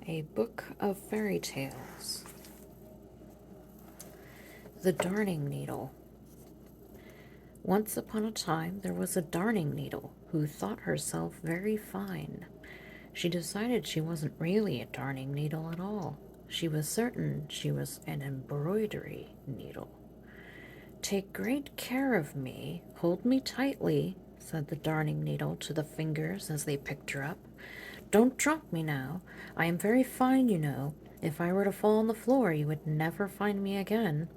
A Book of Fairy Tales. The Darning Needle. Once upon a time, there was a darning needle who thought herself very fine. She decided she wasn't really a darning needle at all. She was certain she was an embroidery needle. "Take great care of me, hold me tightly," said the darning needle to the fingers as they picked her up. "Don't drop me now. I am very fine, you know. If I were to fall on the floor, you would never find me again."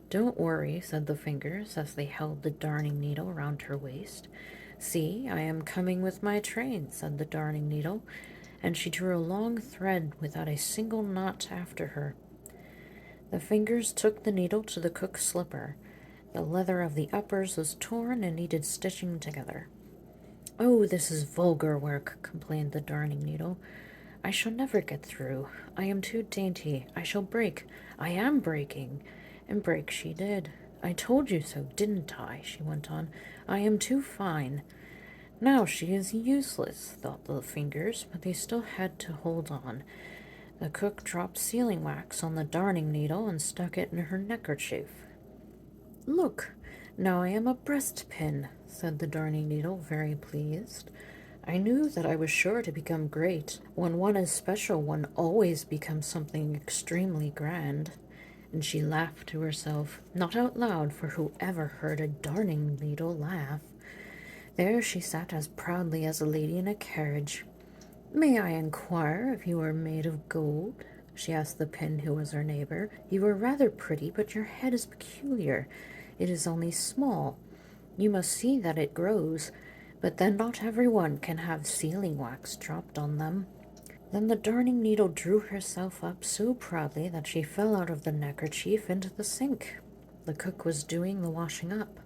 "Don't worry," said the fingers as they held the darning needle round her waist. "See, I am coming with my train," said the darning needle, and she drew a long thread without a single knot after her. The fingers took the needle to the cook's slipper. The leather of the uppers was torn and needed stitching together. "Oh, this is vulgar work," complained the darning needle. "I shall never get through. I am too dainty. I shall break. I am breaking." And break she did. "I told you so, didn't I?" she went on. "I am too fine." Now she is useless, thought the fingers, but they still had to hold on. The cook dropped sealing wax on the darning needle and stuck it in her neckerchief. "Look, now I am a breastpin," said the darning needle, very pleased. "I knew that I was sure to become great. When one is special, one always becomes something extremely grand." And she laughed to herself, not out loud, for who ever heard a darning needle laugh? There she sat as proudly as a lady in a carriage. "May I inquire if you are made of gold?" she asked the pin who was her neighbor. "You are rather pretty, but your head is peculiar. It is only small. You must see that it grows, but then not every one can have sealing wax dropped on them." Then the darning needle drew herself up so proudly that she fell out of the neckerchief into the sink. The cook was doing the washing up.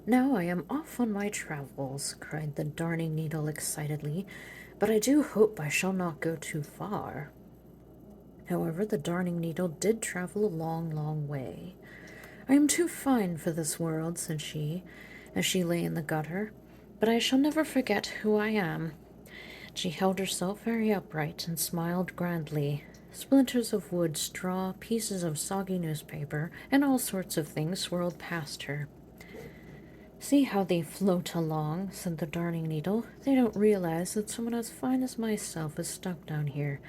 "Now I am off on my travels," cried the darning needle excitedly, "but I do hope I shall not go too far." However, the darning needle did travel a long, long way. "I am too fine for this world," said she, as she lay in the gutter, "but I shall never forget who I am." She held herself very upright and smiled grandly. Splinters of wood, straw, pieces of soggy newspaper, and all sorts of things swirled past her. "See how they float along," said the darning needle. "They don't realize that someone as fine as myself is stuck down here.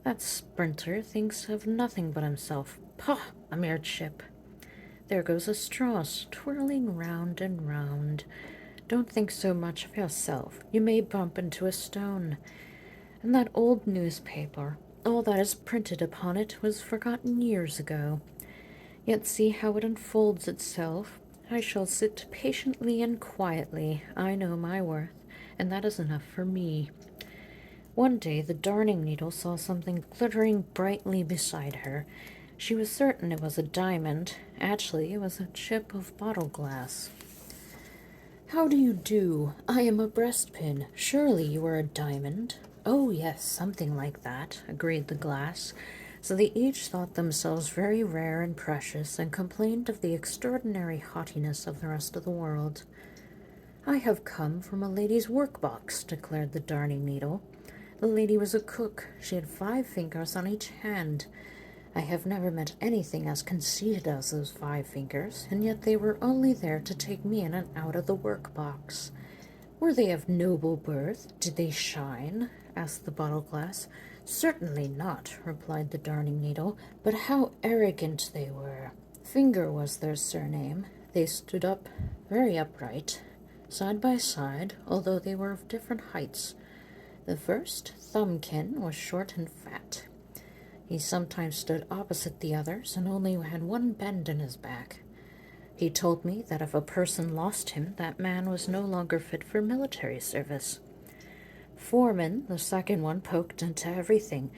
That sprinter thinks of nothing but himself. Pah! A mere chip. There goes a straw twirling round and round. Don't think so much of yourself. You may bump into a stone. And that old newspaper, all that is printed upon it was forgotten years ago. Yet see how it unfolds itself. I shall sit patiently and quietly. I know my worth, and that is enough for me." One day the darning needle saw something glittering brightly beside her. She was certain it was a diamond. Actually, it was a chip of bottle glass. "How do you do? I am a breastpin. Surely you are a diamond." "Oh, yes, something like that," agreed the glass. So they each thought themselves very rare and precious, and complained of the extraordinary haughtiness of the rest of the world. "I have come from a lady's work-box," declared the darning needle. The lady was a cook. She had 5 fingers on each hand. I have never met anything as conceited as those 5 fingers, and yet they were only there to take me in and out of the work-box. "Were they of noble birth? Did they shine?" asked the bottle-glass. "Certainly not," replied the darning needle, "but how arrogant they were. Finger was their surname. They stood up very upright, side by side, although they were of different heights. The first, Thumbkin, was short and fat. He sometimes stood opposite the others and only had one bend in his back. He told me that if a person lost him, that man was no longer fit for military service. Foreman, the second one, poked into everything,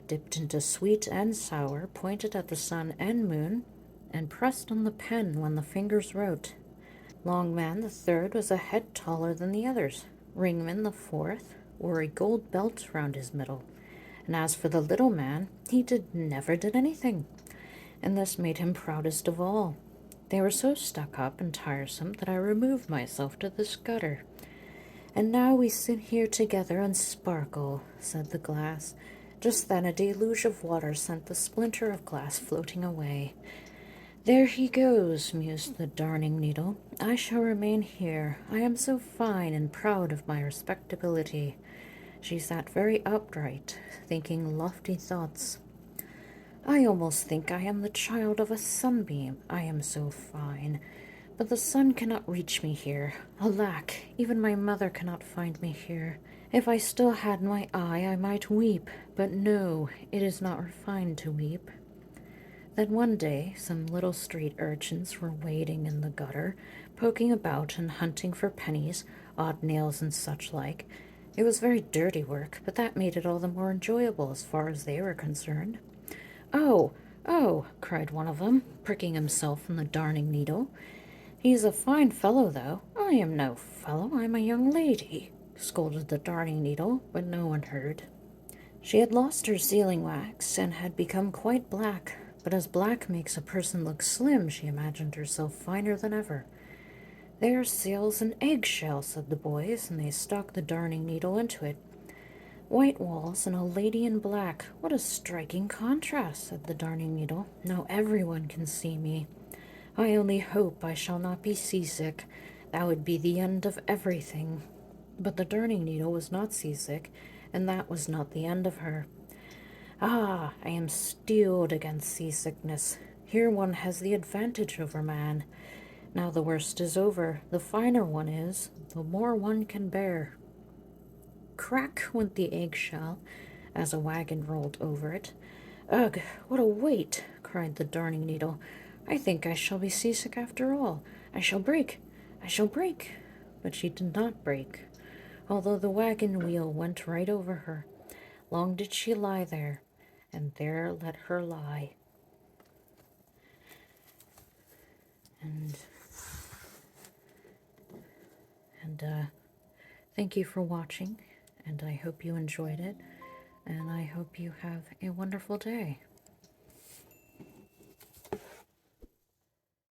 dipped into sweet and sour, pointed at the sun and moon, and pressed on the pen when the fingers wrote. Longman, the third, was a head taller than the others. Ringman, the fourth, wore a gold belt round his middle. And as for the little man, he never did anything, and this made him proudest of all. They were so stuck up and tiresome that I removed myself to this gutter. And now we sit here together and sparkle," said the glass. Just then a deluge of water sent the splinter of glass floating away. There he goes, mused the Darning Needle. I shall remain here. I am so fine and proud of my respectability. She sat very upright, thinking lofty thoughts. I almost think I am the child of a sunbeam. I am so fine. But the sun cannot reach me here. Alack, even my mother cannot find me here. If I still had my eye, I might weep, but no, it is not refined to weep. Then one day some little street urchins were wading in the gutter, poking about and hunting for pennies, odd nails, and such like. It was very dirty work, but that made it all the more enjoyable as far as they were concerned. Oh, oh, cried one of them, pricking himself in the Darning Needle. He's a fine fellow, though. I am no fellow, I'm a young lady, scolded the Darning Needle, but no one heard. She had lost her sealing wax and had become quite black, but as black makes a person look slim, she imagined herself finer than ever. There sails an eggshell, said the boys, and they stuck the Darning Needle into it. White walls and a lady in black. What a striking contrast, said the Darning Needle. Now everyone can see me. I only hope I shall not be seasick. That would be the end of everything. But the Darning Needle was not seasick, and that was not the end of her. Ah, I am steeled against seasickness. Here one has the advantage over man. Now the worst is over. The finer one is, the more one can bear. Crack went the eggshell as a wagon rolled over it. Ugh, what a weight, cried the Darning Needle. I think I shall be seasick after all. I shall break. I shall break. But she did not break, although the wagon wheel went right over her. Long did she lie there, and there let her lie. And thank you for watching, and I hope you enjoyed it, and I hope you have a wonderful day.